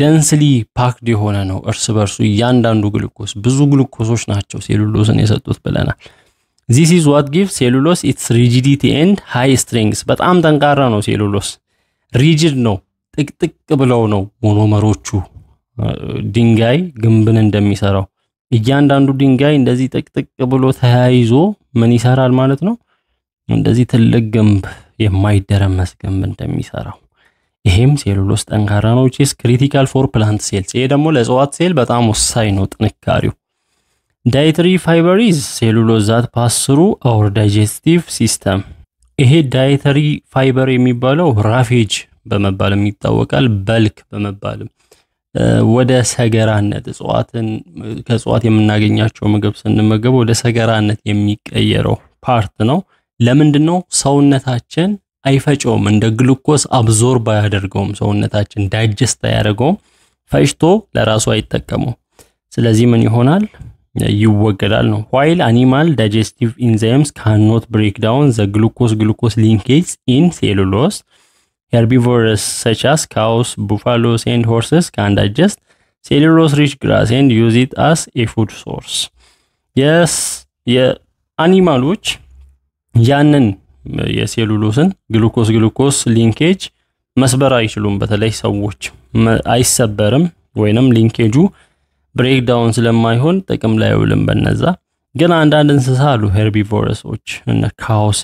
S1: densely packed የሆነ ነው እርስ በርሱ እያንዳንዱ ግሉኮስ ብዙ ግሉኮሶች ናቸው ሴሉሎስን የሰጡት ብለናል This is what gives cellulose its rigidity and high strength በጣም ጠንካራ ነው ሴሉሎስ rigid ነው ጥቅጥቅ ብለው ነው ሞኖመሮቹ ድንጋይ ግንብን እንደሚሰራው እያንዳንዱ ድንጋይ እንደዚህ ጥቅጥቅ ብሎ ተያይዞ ምን ይሰራል ማለት ነው እንደዚህ ትልቅ ግንብ የማይደረመስ ግንብ እንደሚሰራው ይሄም ሴሉሎስ ጠንካራ ነው which is critical for plant cells ይሄ ደግሞ ለእጽዋት ሴል በጣም ወሳኝ ነው ጥንካሬው Dietary fiber is cellulose that pass through our digestive system. ይሄ dietary fiber የሚባለው ራፌጅ በመባልም ይታወቃል በልክ በመባልም ወደ ሰገራነት ከእጽዋት የምናገኛቸው ምግብ ስንመገብ ወደ ሰገራነት የሚቀየረው ፓርት ነው ለምንድነው ሰውነታችን አይፈጨውም እንደ ግሉኮስ አብዞርብ ያደርገውም ሰውነታችን ዳይጀስት ያደርገውም ፈጭቶ ለራሱ አይጠቀመው ስለዚህ ምን ይሆናል ይወገዳል ነው while animal digestive enzymes cannot break down the glucose linkage in cellulose herbivores such as cows buffaloes and horses can digest cellulose rich grass and use it as a food source yes የአኒማሎች ያንን የሴሉሎስን ግሉኮስ ሊንኬጅ መስበር አይችሉም በተለይ ሰዎች አይሰበርም ወይንም ሊንኬጁ breakdown ስለማይሆን ጥቅም ላይ ውልም በነዛ ግን አንዳንድ እንስሳ አሉ herbivores እና cows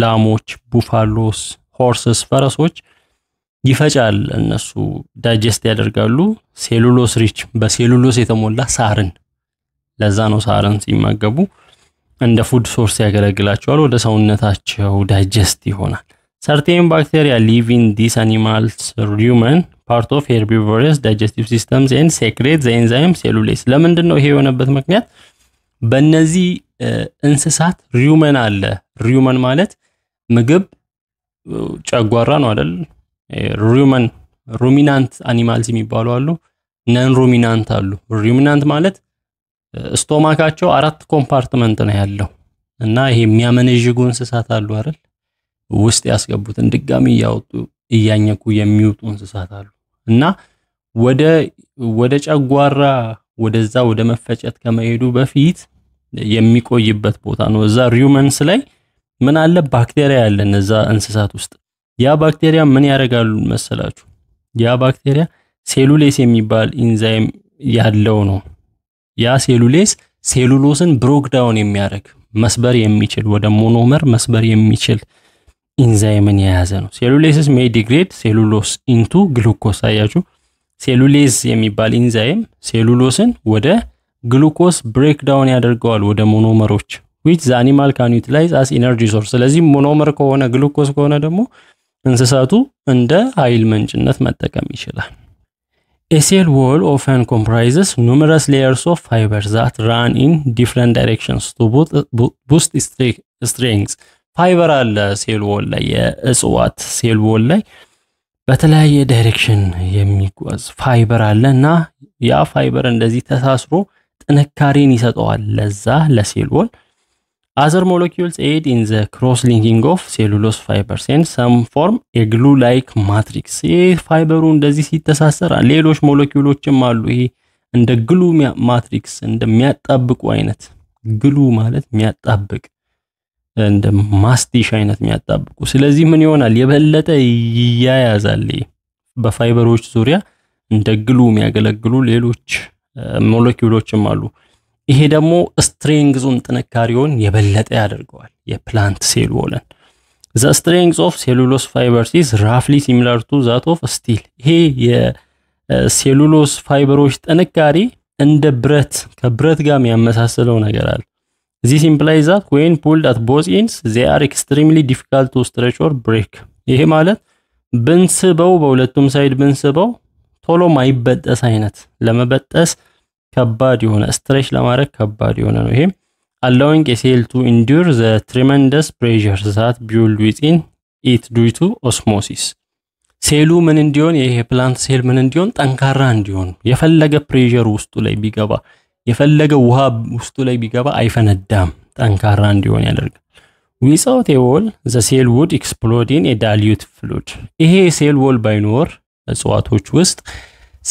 S1: ላሞች buffaloes horses ፈረሶች ይፈጫል እነሱ ዳይጀስት ያደርጋሉ ሴሉሎስ ሪች በሴሉሎስ የተሞላ ሳርን ለዛ ነው ሳርን ሲመገቡ እንደ ፉድ ሶርስ ያገለግላቸዋል ወደ ሰውነታቸው ዳይጀስት ይሆናል certain bacteria live in these animals rumen part of herbivores digestive systems and secrete the enzyme cellulase ለምንድነው ይሄ የሆነበት ምክንያት በእነዚህ እንስሳት rumen አለ rumen ማለት ምግብ ጨጓራ ነው አይደል ruminant animals የሚባሉ አሉ non ruminant አሉ ruminant ማለት ስቶማካቸው 4 ኮምፓርትመንት ነው ያለው እና ይሄ የሚያመነዥጉ እንስሳት አሉ አይደል ውስጥ ያስገቡትን ድጋሚ ያወጡ እያኘኩ የሚውጡ እንስሳት አሉ እና ወደ ጨጓራ ወደዛ ወደ መፈጨት ከመሄዱ በፊት የሚቆይበት ቦታ ነው እዛ ሩመንስ ላይ ምን አለ ባክቴሪያ ያለ እነዛ እንስሳት ውስጥ ያ ባክቴሪያ ምን ያደርጋሉ መሰላችሁ ያ ባክቴሪያ ሴሉሌስ የሚባል ኢንዛይም ያለው ነው ያ ሴሉሎስን ብሮክ ዳውን የሚያደርግ መስበር የሚችል ወደ ሞኖመር መስበር የሚችል ኢንዛይምን የያዘ ነው cellulase may degrade cellulose into glucose አያችሁ cellulase የሚባል ኢንዛይም ሴሉሎስን ወደ ግሉኮስ ብሬክ ዳውን ያደርገዋል ወደ ሞኖመሮች which the animal can utilize as energy source ስለዚህ ሞኖመር ከሆነ ግሉኮስ ከሆነ ደግሞ እንስሳቱ እንደ ኃይል ምንጭነት መጠቀም ይችላል A cell wall often comprises numerous layers of fibers that run in different directions to boost strength ፋይበር አለ ሴል ዎል ላይ የእጽዋት ሴል ዎል ላይ በተለያየ ዳይሬክሽን የሚጓዝ ፋይበር አለና ያ ፋይበር እንደዚህ ተሳስሮ ጥንካሬን ይሰጠዋል ለዛ ለሴል ዎል other molecules aid in the cross linking of cellulose fibers and some form a glue like matrix ፋይበሩ እንደዚህ ሲተሳሰር ሌሎች ሞለኪውሎችም አሉ ይሄ እንደ ግሉ ማትሪክስ እንደሚያጣብቁ አይነት ግሉ ማለት የሚያጣብቅ እንደ ማስቲሽ አይነት የሚያጣብቁ ስለዚህ ምን ይሆናል የበለጠ ይያያዛል በፋይበሮች ዙሪያ እንደ ግሉ የሚያገለግሉ ሌሎች ሞለኪውሎችም አሉ ይሄ ደግሞ ስትሬንግዙን ጥንካሬውን የበለጠ ያደርገዋል የፕላንት ሴል ወልን the strength of cellulose fibers is roughly similar to that of steel ይሄ የሴሉሎስ ፋይበሮች ጥንካሬ እንደ ብረት ከብረት ጋር የሚያመሳስለው ነገር አለ this implies that when pulled at both ends they are extremely difficult to stretch or break ይሄ ማለት ብንስበው በሁለቱም ሳይድ ብንስበው ቶሎ ማይበጠስ አይነት ለመበጠስ ከባድ የሆነ ስትሬች ለማድረግ ከባድ የሆነ ነው ይሄ allowing a cell to endure the tremendous pressure that build within it due to osmosis ሴሉ ምን እንዲሆን ይሄ ፕላንት ሴል ምን እንዲሆን ጠንካራ እንዲሆን የፈለገ ፕሬሸር ውስጡ ላይ ቢገባ የፈለገ ውሃ ውስጡ ላይ ቢገባ አይፈነዳም ጠንካራ እንዲሆን ያደርጋል without a wall the cell would explode in a dilute fluid ይሄ ሴል ዎል ባይኖር እጽዋቶች ውስጥ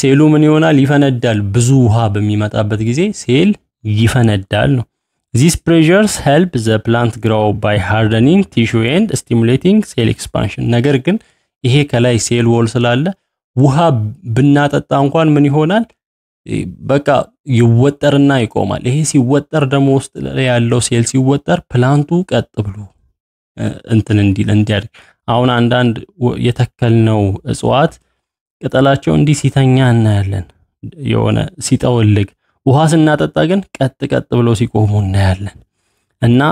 S1: ሴሉ ምን ይሆናል ይፈነዳል ብዙ ውሃ በሚመጣበት ጊዜ ሴል ይፈነዳል ነው these pressures help the plant grow by hardening tissue and stimulating cell expansion ነገር ግን ይሄ ከላይ ሴል ዎል ስላለ ውሃ ብናጠጣ እንኳን ምን ይሆናል በቃ ይወጠርና ይቆማል ይሄ ሲወጠር ደግሞ ውስጥ ላይ ያለው ሴል ሲወጠር ፕላንቱ ቀጥ ብሎ እንትን እንዲያድግ አሁን አንዳንድ የተከልነው እጽዋት ቅጠላቸው እንዲህ ሲተኛ እናያለን የሆነ ሲጠወልግ ውሃ ስናጠጣ ግን ቀጥ ብሎ ሲቆሙ እናያለን እና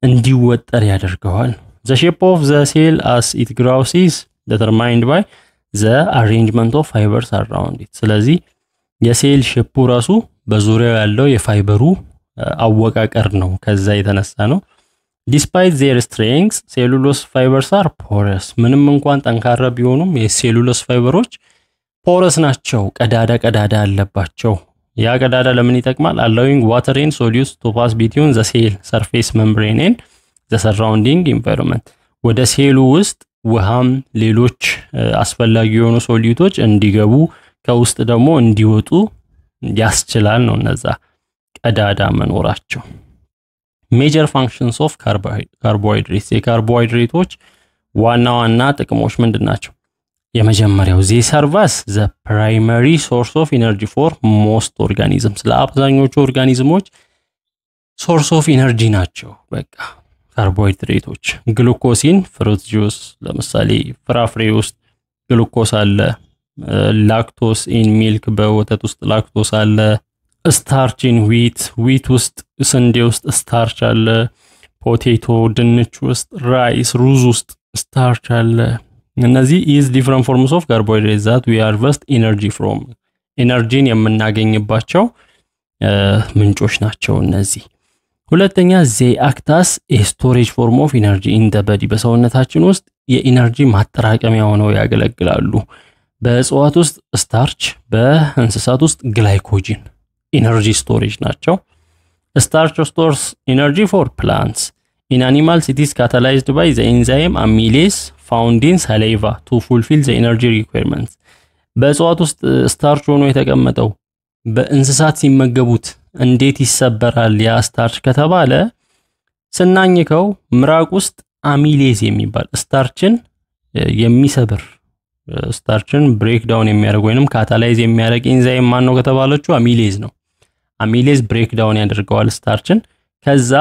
S1: እንዲወጠር ያደርገዋል the shape of the cell as it grows is determined by the arrangement of fibers around it ስለዚህ የሴል ሼፑ ራሱ በዙሪያው ያለው የፋይበሩ አወቃቀር ነው ከዛ የተነሳ ነው despite their strength cellulose fibers are porous ምንም እንኳን ጠንካራ ቢሆኑም የሴሉሎስ ፋይበሮች porous ናቸው ቀዳዳ አለባቸው ያ ቀዳዳ ለምን ይጠቅማል allowing water and solutes to pass between the cell surface membrane and the surrounding environment ወደ ሴሉ ውስጥ ውሃም ሌሎች አስፈላጊ የሆኑ ሶሊዩቶች እንዲገቡ ከውስጥ ደግሞ እንዲወጡ ያስችላል ነው እነዛ ቀዳዳ መኖራቸው major functions of carbohydrates የካርቦሃይድሬቶች ዋና ጥቅሞች ምንድናቸው የመጀመሪያው they serve as the primary source of energy for most organisms ለአብዛኞቹ ኦርጋኒዝሞች source of energy ናቸው በቃ ካርቦሃይድሬቶች ግሉኮሲን ፍሩት ጁስ ለምሳሌ ፍራፍሬ ውስጥ ግሉኮስ አለ ላክቶስ ኢን ሚልክ በወተት ውስጥ ላክቶስ አለ ስታርች ኢን ዊት ውስጥ ስንዴ ውስጥ ስታርች አለ ፖቴቶ ድንች ውስጥ ራይስ ሩዝ ውስጥ ስታርች አለ እነዚህ is different forms of carbohydrates that we harvest energy from ኤነርጂን የምናገኝባቸው ምንጮች ናቸው እነዚህ ሁለተኛ they act as a storage form of energy in the body በሰውነታችን ውስጥ የኤነርጂ ማጠራቀሚያ ሆነው ያገለግላሉ በእጽዋት ውስጥ ስታርች በእንስሳት ውስጥ ግላይኮጂን ኤነርጂ ስቶሬጅ ናቸው starch stores energy for plants in animals it is catalyzed by the enzyme amylase found in saliva to fulfill the energy requirements በእጽዋት ውስጥ ስታርች ሆኖ የተቀመጠው በእንስሳት ሲመገቡት እንዴት ይሰበራል ያ ስታርች ከተባለ ስናኝከው ምራቅ ውስጥ አሚሌዝ የሚባል ስታርችን የሚሰብር ስታርችን ብሬክ ዳውን የሚያደርግ ወይንም ካታላይዝ የሚያደርግ ኤንዛይም ማን ነው ከተባለችው አሚሌዝ ነው አሚሌዝ ብሬክ ዳውን ያደርገዋል ስታርችን ከዛ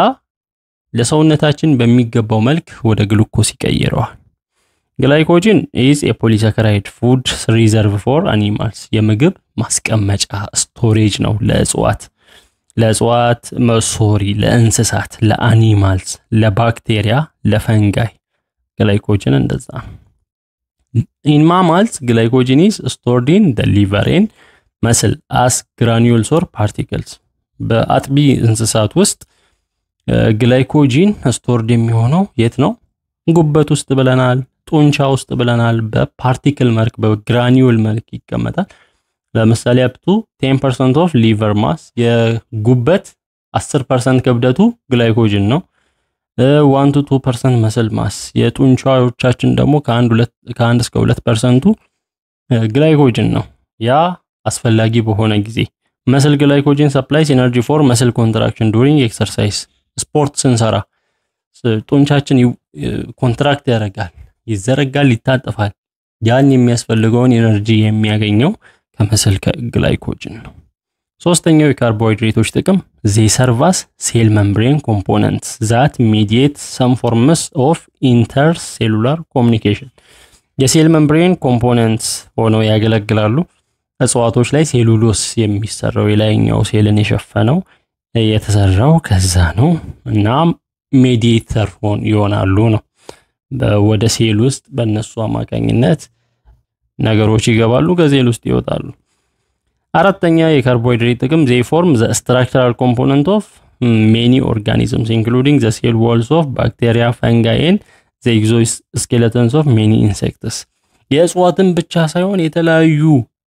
S1: ለሰውነታችን በሚገባው መልክ ወደ ግሉኮስ ይቀይረዋል ግላይኮጂን is a polysaccharide food reserve for animals የምግብ ማስቀመጫ ስቶሬጅ ነው ለእጽዋት መሶሪ ለእንስሳት ለአኒማልስ ለባክቴሪያ ለፈንጋይ ግላይኮጂን እንደዛ in mammals glycogen is stored in the liver and muscle as granules or particles በአጥቢ እንስሳት ውስጥ ግላይኮጂን ስቶርድ የሚሆነው የት ነው ጉበት ውስጥ ብለናል ጡንቻ ውስጥ ብለናል በፓርቲክል መልክ በግራኑል መልክ ይቀመጣል ለምሳሌ up to 10% of liver mass የጉበት 10% ክብደቱ ግላይኮጂን ነው 1 to 2% muscle mass የጡንቻዎቻችን ደግሞ ከ1 እስከ 2% ግላይኮጂን ነው ያ አስፈላጊ በሆነ ጊዜ muscle glycogen supplies energy for muscle contraction during exercise ስፖርት ስንሰራ ጡንቻችን ኮንትራክት ያደርጋል፣ ይዘረጋል፣ ይታጠፋል። ያን የሚያስፈልገውን ኤነርጂ የሚያገኘው ከመስል ግላይኮጅን ነው። ሶስተኛው የካርቦሃይድሬቶች ጥቅም they serve as cell membrane components that mediate some forms of intercellular communication የሴል ሜምብሬን ኮምፖነንትስ ሆነው ያገለግላሉ። እጽዋቶች ላይ ሴሉሎስ የሚሰራው የላይኛው ሴልን የሸፈነው የተሰራው ከዛ ነው እና ሜዲኤተር ይሆናሉ ነው። ወደ ሴል ውስጥ በእነሱ አማካኝነት ነገሮች ይገባሉ፣ ከሴል ውስጥ ይወጣሉ። አራተኛ የካርቦሃይድሬት ጥቅም they form the structural component of many organisms including the cell walls of bacteria, fungi and the exoskeletons of many insects የእጽዋትን ብቻ ሳይሆን የተለያዩ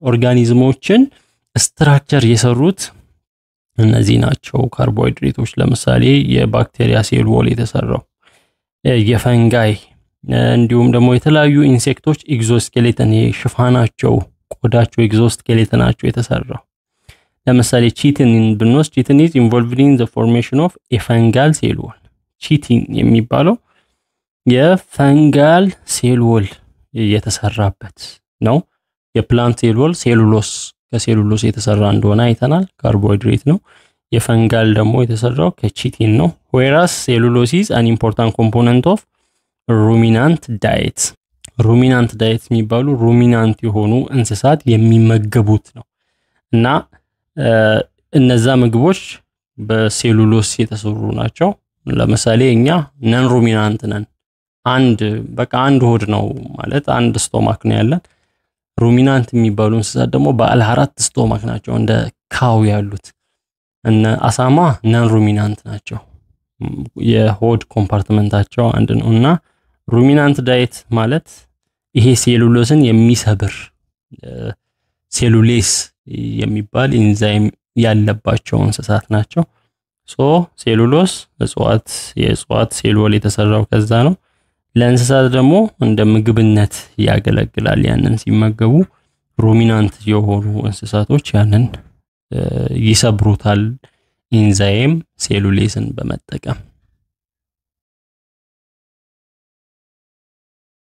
S1: ኦርጋኒዝሞችን ስትራክቸር የሰሩት እነዚህ ናቸው ካርቦሃይድሬቶች። ለምሳሌ የባክቴሪያ ሴል ዎል የተሰራው፣ የፈንጋይ እንዲሁም ደግሞ የተለያዩ ኢንሴክቶች ኤግዞስኬሌተን ሽፋናቸው ቆዳቸው ኤግዞስኬሌተናቸው የተሰራው። ለምሳሌ ቺቲንን ብንወስድ ቺቲን is involved in the formation of a fungal cell wall ቺቲን የሚባለው የፈንጋል ሴል ዎል የተሰራበት ነው። የፕላንት ሴል ዎል ሴሉሎስ ከሴሉሎስ የተሰራ እንደሆነ አይተናል፣ ካርቦሃይድሬት ነው። የፈንጋል ደግሞ የተሰራው ከቺቲን ነው። whereas cellulose is an important component of ruminant diet ሩሚናንት ዳይት የሚባሉ ሩሚናንት የሆኑ እንስሳት የሚመገቡት ነው እና እነዛ ምግቦች በሴሉሎስ የተሰሩ ናቸው። ለምሳሌ እኛ ነን ሩሚናንት ነን፣ አንድ ሆድ ነው ማለት አንድ ስቶማክ ነው ያለን። ሩሚናንት የሚባሉ እንስሳት ደግሞ ባለ 4 ስቶማክ ናቸው እንደ ካው ያሉት። እና አሳማ ነን ሩሚናንት ናቸው፣ የሆድ ኮምፓርትመንታቸው አንድ ነውና ሩሚናንት ዳይት ማለት ይሄ ሴሉሎስን የሚሰብር ሴሉሌስ የሚባል ኢንዛይም ያለባቸው እንስሳት ናቸው። ሴሉሎስ የእጽዋት ሴል ዎል የተሰራው ከዛ ነው። ለእንስሳት ደግሞ እንደ ምግብነት ያገለግላል። ያንን ሲመገቡ ሩሚናንት የሆኑ እንስሳቶች ያንን ይሰብሩታል ኢንዛይም ሴሉሌስን በመጠቀም።